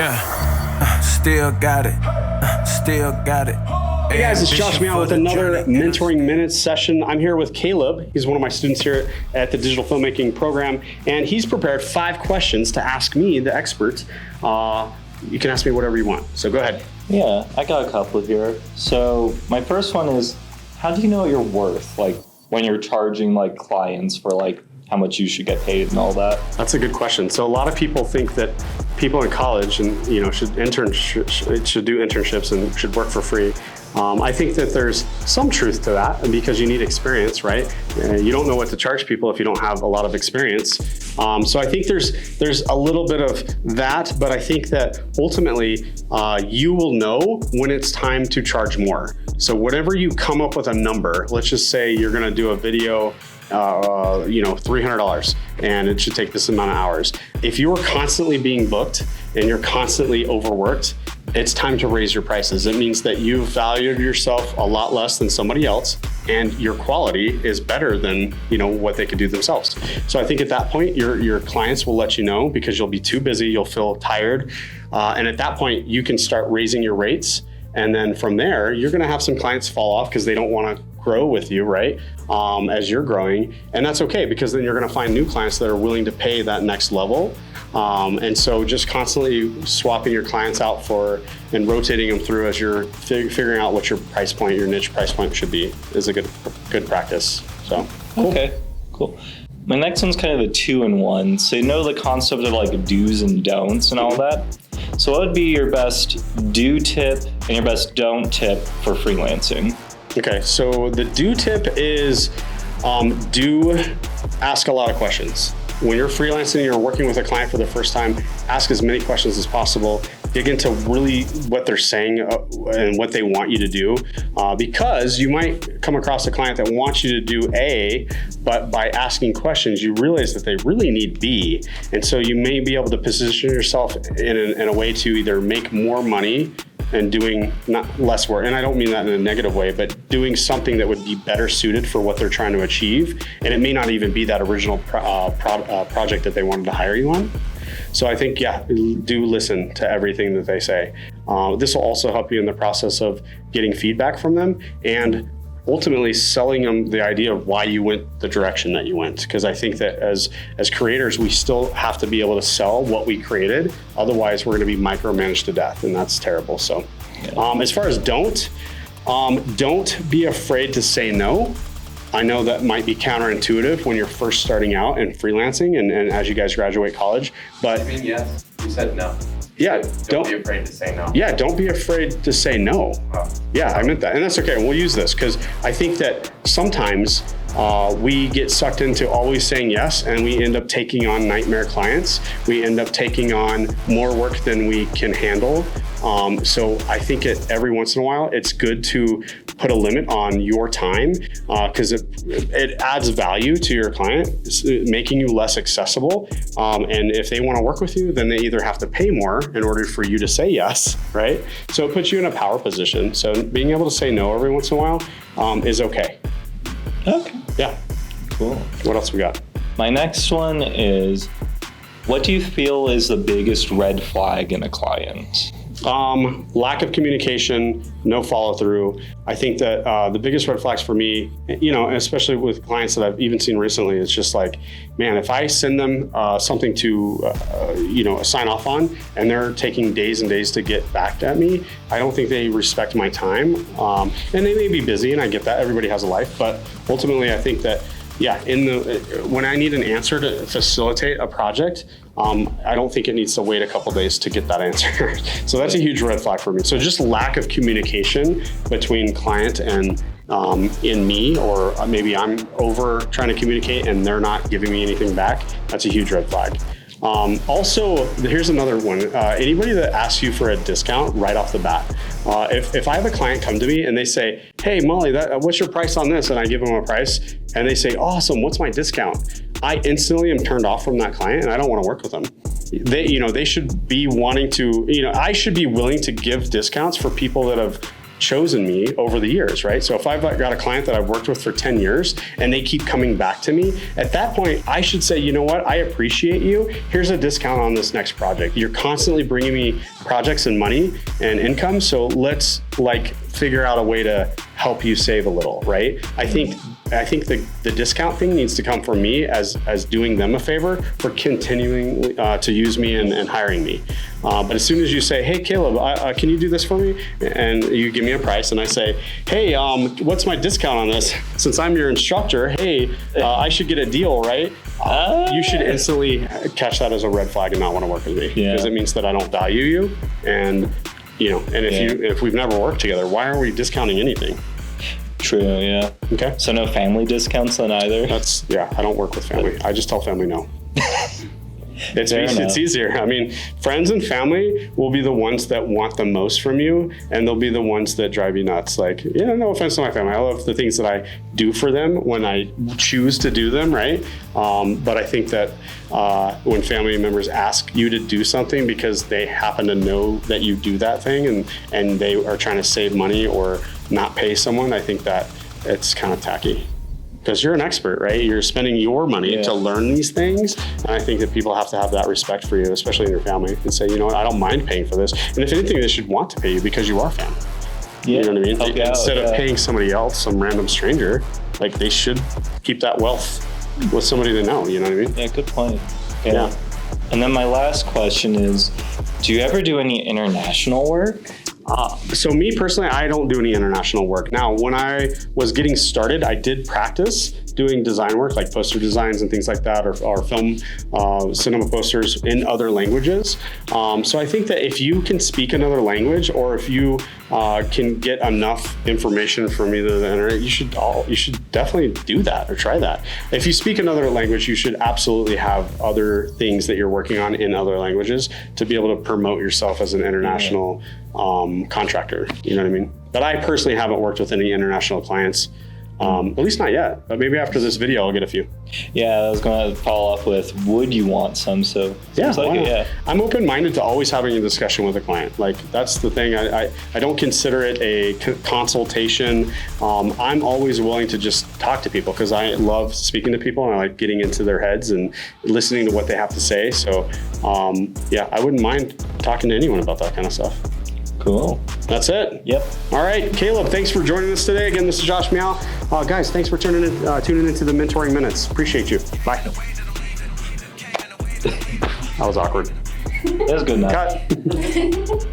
Yeah, still got it. Still got it. Hey guys, it's Josh Meow with another Mentoring Minutes session. I'm here with Caleb. He's one of my students here at the Digital Filmmaking program, and he's prepared 5 questions to ask me, the expert. You can ask me whatever you want, so go ahead. Yeah, I got a couple here. So my first one is, how do you know what you're worth? Like when you're charging like clients for like how much you should get paid and all that? That's a good question. So a lot of people think that people in college and should do internships and should work for free. I think that there's some truth to that because you need experience, right? You don't know what to charge people if you don't have a lot of experience. So I think there's a little bit of that, but I think that ultimately you will know when it's time to charge more. So whenever you come up with a number, let's just say you're gonna do a video, $300 and it should take this amount of hours. If you're constantly being booked and you're constantly overworked, it's time to raise your prices. It means that you've valued yourself a lot less than somebody else and your quality is better than what they could do themselves. So I think at that point, your clients will let you know because you'll be too busy, you'll feel tired. And at that point, you can start raising your rates. And then from there, you're gonna have some clients fall off because they don't wanna grow with you, right? As you're growing. And that's okay because then you're gonna find new clients that are willing to pay that next level. And so just constantly swapping your clients out and rotating them through as you're figuring out what your price point, your niche price point should be is a good practice. So, cool. Okay, cool. My next one's kind of a 2-in-1. So you know the concept of like do's and don'ts and all that? So what would be your best do tip and your best don't tip for freelancing? Okay, so the do tip is do ask a lot of questions. When you're freelancing and you're working with a client for the first time, ask as many questions as possible. Dig into really what they're saying and what they want you to do, because you might come across a client that wants you to do A, but by asking questions, you realize that they really need B. And so you may be able to position yourself in a way to either make more money and doing not less work. And I don't mean that in a negative way, but doing something that would be better suited for what they're trying to achieve. And it may not even be that original project that they wanted to hire you on. So I think, do listen to everything that they say. This will also help you in the process of getting feedback from them and ultimately selling them the idea of why you went the direction that you went. Because I think that as creators, we still have to be able to sell what we created. Otherwise, we're gonna be micromanaged to death, and that's terrible. So as far as don't be afraid to say no. I know that might be counterintuitive when you're first starting out and freelancing and as you guys graduate college, but— I mean, yes, you said no. Yeah, don't be afraid to say no. Yeah, don't be afraid to say no. Oh. Yeah, I meant that. And that's okay, we'll use this because I think that sometimes we get sucked into always saying yes and we end up taking on nightmare clients. We end up taking on more work than we can handle. So I think every once in a while, it's good to put a limit on your time because it adds value to your client, making you less accessible. And if they want to work with you, then they either have to pay more in order for you to say yes, right? So it puts you in a power position. So being able to say no every once in a while is okay. Okay. Yeah. Cool. What else we got? My next one is, what do you feel is the biggest red flag in a client? Lack of communication, no follow through. I think that the biggest red flags for me, especially with clients that I've even seen recently, it's just like, man, if I send them something to, sign off on and they're taking days and days to get back at me, I don't think they respect my time. And they may be busy, and I get that, everybody has a life, but ultimately I think that, when I need an answer to facilitate a project, I don't think it needs to wait a couple days to get that answer. So that's a huge red flag for me. So just lack of communication between client and in me, or maybe I'm over trying to communicate and they're not giving me anything back. That's a huge red flag. Also, here's another one. Anybody that asks you for a discount right off the bat. If I have a client come to me and they say, hey, Molly, what's your price on this? And I give them a price and they say, awesome, what's my discount? I instantly am turned off from that client and I don't want to work with them. They should be wanting to, I should be willing to give discounts for people that have chosen me over the years, right? So if I've got a client that I've worked with for 10 years and they keep coming back to me, at that point, I should say, you know what? I appreciate you. Here's a discount on this next project. You're constantly bringing me projects and money and income. So let's figure out a way to help you save a little, right? I think the discount thing needs to come from me as doing them a favor for continuing to use me and hiring me. But as soon as you say, hey, Caleb, can you do this for me? And you give me a price and I say, hey, what's my discount on this? Since I'm your instructor, hey, I should get a deal, right? You should instantly catch that as a red flag and not want to work with me because it means that I don't value you. And if we've never worked together, why are we discounting anything? True, yeah. Okay. So no family discounts then either? I don't work with family. I just tell family no. It's easier. I mean, friends and family will be the ones that want the most from you, and they'll be the ones that drive you nuts. No offense to my family. I love the things that I do for them when I choose to do them, right? But I think that when family members ask you to do something because they happen to know that you do that thing and they are trying to save money or not pay someone, I think that it's kind of tacky. Because you're an expert, right? You're spending your money to learn these things. And I think that people have to have that respect for you, especially in your family, and say, you know what, I don't mind paying for this. And if anything, they should want to pay you because you are family. Yeah. You know what I mean? Instead of paying somebody else, some random stranger, they should keep that wealth with somebody they know, you know what I mean? Yeah, good point. Yeah. And then my last question is, do you ever do any international work? So me personally, I don't do any international work. Now, when I was getting started, I did practice doing design work, like poster designs and things like that, or film, cinema posters in other languages. So I think that if you can speak another language, or if you can get enough information from either the internet, you should definitely do that or try that. If you speak another language, you should absolutely have other things that you're working on in other languages to be able to promote yourself as an international contractor. You know what I mean? But I personally haven't worked with any international clients. At least not yet, but maybe after this video, I'll get a few. Yeah, I was going to follow up with, would you want some? So I'm open-minded to always having a discussion with a client. That's the thing. I don't consider it a consultation. I'm always willing to just talk to people because I love speaking to people and I like getting into their heads and listening to what they have to say. So I wouldn't mind talking to anyone about that kind of stuff. Cool. That's it. Yep. All right, Caleb, thanks for joining us today. Again, this is Josh Meow. Guys, thanks for tuning into the Mentoring Minutes. Appreciate you. Bye. That was awkward. That was good enough. Cut.